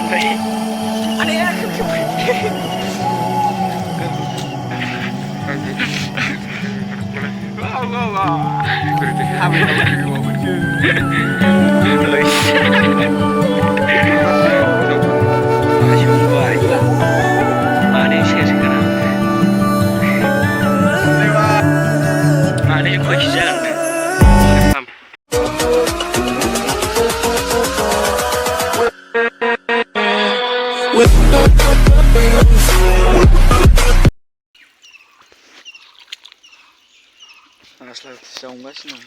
Ada ya. Asal saungas nung.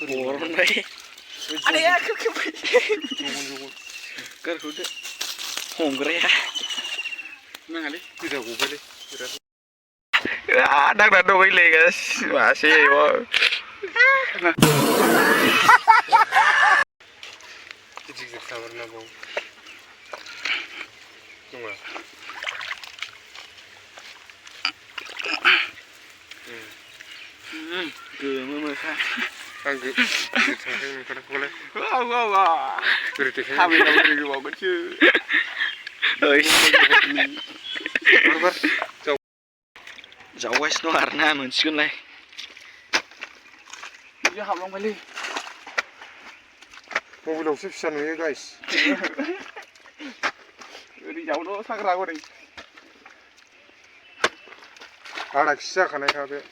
Orang baik. Ada ya Ker udah. Hongre ya. Mengali tidak gue deh. Đang là đôi liền à, bà xì quá. Cái gì sao nó bông? Đúng rồi. Cười mơ khác. Ăn cứ sao thế mình có lấy. Không không à. Cười thì hai bên đâu đi vào bên chứ. Ơi. Jauh wes no karena muncul lah. Dia hablang balik. Mau belok sih ya guys. Ini jauh lo sakra goreng. Ada kisah kan ya be.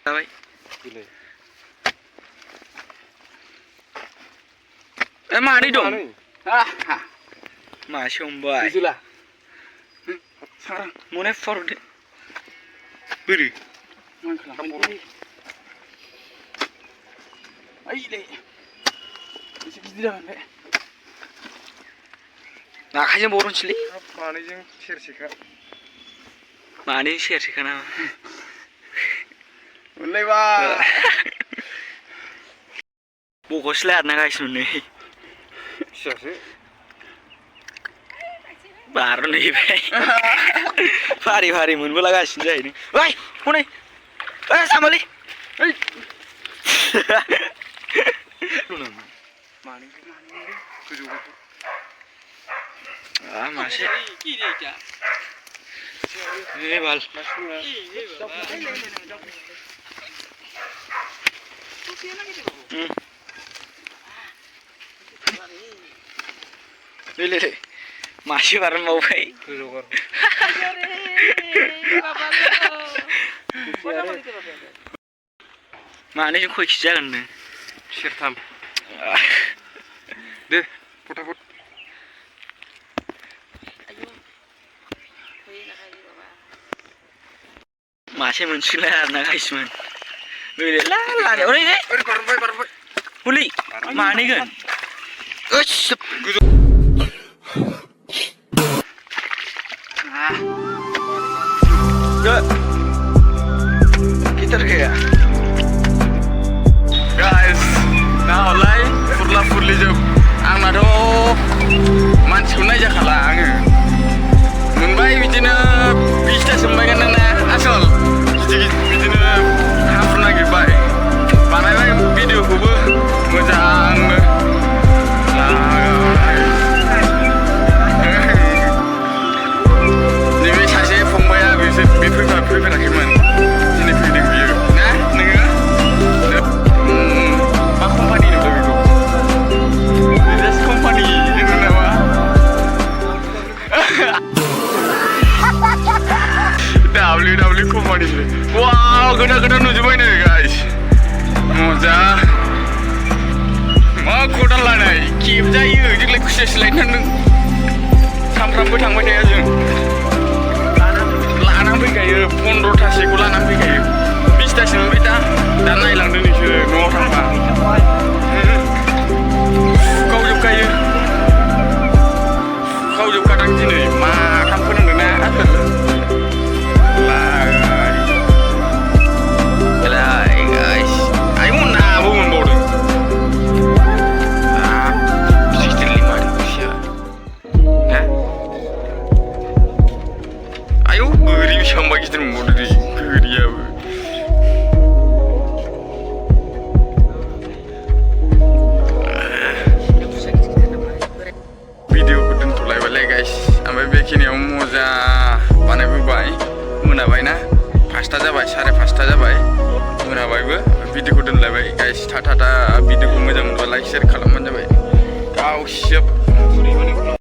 Baik. Ini. Mari dong. Masya Allah. Itulah. Sekarang mau never deh. Beri. Ayo deh. Bisa tidak kan? Nah kayaknya borong cili. Mana yang share sih kan? Mana yang share sih kan? Mulai bah. Bukos lihat nak guys nih. Share sih. Baru nih, hari mun bola guys ini. Woi, mana? Sama li. Mana? Tujuh. Masih. Bal. Lele. Masih bareng mau baik. Mana yang kau kisahkan ni? Sertam. Deh, putah. Masih muncul lah nak guys man. Boleh lah. Orang ni. Boleh. Mana kan? Ush. Kita kayak guys, nah online furli jam, ang nado mancing aja kalah ang, munbai bikin pista sembahyang nana asal, bikin hampir lagi bay, panai video kubu mujang, Beperlakiman ini feeling biar, nah, nengar, apa company itu begitu? This company ini nama. WW company ini. Wow, gede nuju mana guys? Moza, mau kodan lah nih, keep jaya, jadi khusus lain neng, sampai tang mana aja. Lanang kayak pondok tasik lanang kayak pista sembita dan nailang Indonesia mau tambah kau juga kadang gini makan pun enggak ada lah guys ayo nabung bodoh ना 5टा जाबाय 5:30 जाबाय मोनाबायबो भिडिअखौ दोनलायबाय guys थाथा भिडिअखौ मोजां मोनबा like share खालामबानो जाबाय गावसिब